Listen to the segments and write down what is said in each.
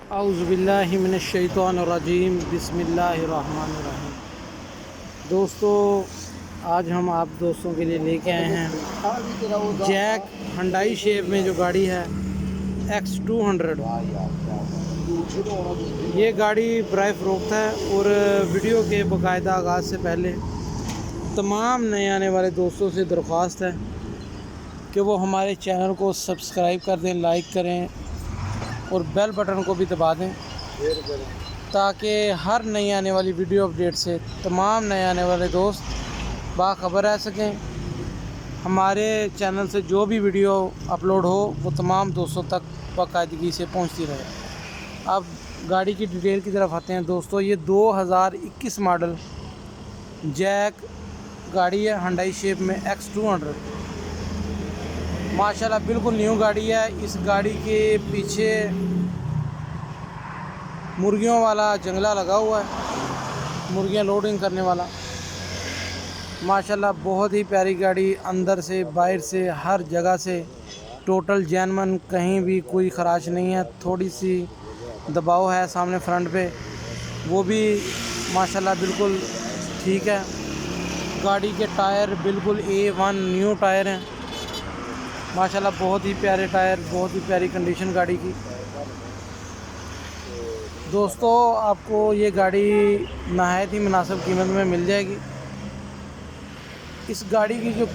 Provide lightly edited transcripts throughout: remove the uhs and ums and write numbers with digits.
औज़ुबिल्लाहि मिनश्शैतानिर्रजीम बिस्मिल्लाहिर्रहमानिर्रहीम। दोस्तों, आज हम आप दोस्तों के लिए लेके आए हैं जैक हुंडई शेप में जो गाड़ी है X200। ये गाड़ी बराए फ़रोख्त है और वीडियो के बाकायदा आगाज़ से पहले तमाम नए आने वाले दोस्तों से दरख्वास्त है कि वो हमारे चैनल को सब्सक्राइब कर दें, लाइक करें और बेल बटन को भी दबा दें ताकि हर नई आने वाली वीडियो अपडेट से तमाम नए आने वाले दोस्त बाखबर रह सकें। हमारे चैनल से जो भी वीडियो अपलोड हो वो तमाम दोस्तों तक बाकायदगी से पहुंचती रहे। अब गाड़ी की डिटेल की तरफ आते हैं दोस्तों। ये 2021 मॉडल जैक गाड़ी है हुंडई शेप में X200। माशाल्लाह बिल्कुल न्यू गाड़ी है। इस गाड़ी के पीछे मुर्गियों वाला जंगला लगा हुआ है, मुर्गियां लोडिंग करने वाला। माशाल्लाह बहुत ही प्यारी गाड़ी, अंदर से बाहर से हर जगह से टोटल जेन्युइन, कहीं भी कोई ख़राश नहीं है। थोड़ी सी दबाव है सामने फ्रंट पे, वो भी माशाल्लाह बिल्कुल ठीक है। गाड़ी के टायर बिल्कुल A1 न्यू टायर हैं। माशाल्लाह बहुत ही प्यारे टायर, बहुत ही प्यारी कंडीशन गाड़ी की। दोस्तों, आपको ये गाड़ी नहायत ही मुनासिब कीमत में मिल जाएगी। इस गाड़ी की जो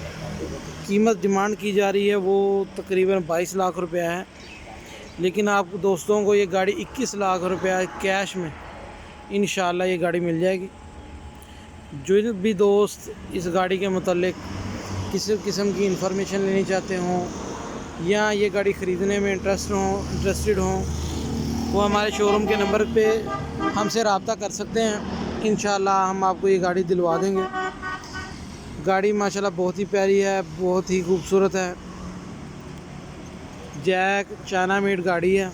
कीमत डिमांड की जा रही है वो तकरीबन 22 लाख रुपया है, लेकिन आप दोस्तों को ये गाड़ी 21 लाख रुपया कैश में इंशाल्लाह ये गाड़ी मिल जाएगी। जो भी दोस्त इस गाड़ी के मुतालिक किसी किस्म की इंफॉर्मेशन लेनी चाहते हों या ये गाड़ी ख़रीदने में इंटरेस्टेड हों, वो हमारे शोरूम के नंबर पे हमसे रब्ता कर सकते हैं। इंशाल्लाह हम आपको ये गाड़ी दिलवा देंगे। गाड़ी माशाल्लाह बहुत ही प्यारी है, बहुत ही खूबसूरत है। जैक चाइना मेड गाड़ी है,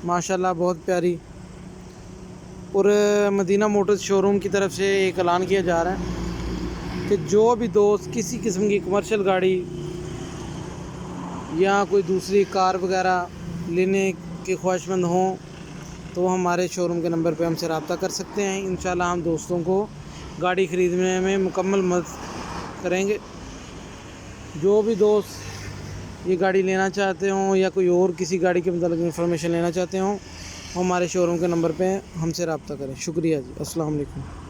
माशाल्लाह बहुत प्यारी। और मदीना मोटर्स शोरूम की तरफ से एक ऐलान किया जा रहा है कि जो भी दोस्त किसी किस्म की कमर्शियल गाड़ी या कोई दूसरी कार वगैरह लेने के ख्वाहिशमंद हों तो वो हमारे शोरूम के नंबर पे हमसे रब्ता कर सकते हैं। इंशाल्लाह हम दोस्तों को गाड़ी ख़रीदने में मुकम्मल मदद करेंगे। जो भी दोस्त ये गाड़ी लेना चाहते हों या कोई और किसी गाड़ी के मतलब इंफॉर्मेशन लेना चाहते हों, वो हमारे शोरूम के नंबर पे हमसे रब्ता करें। शुक्रिया जी, अस्सलाम वालेकुम।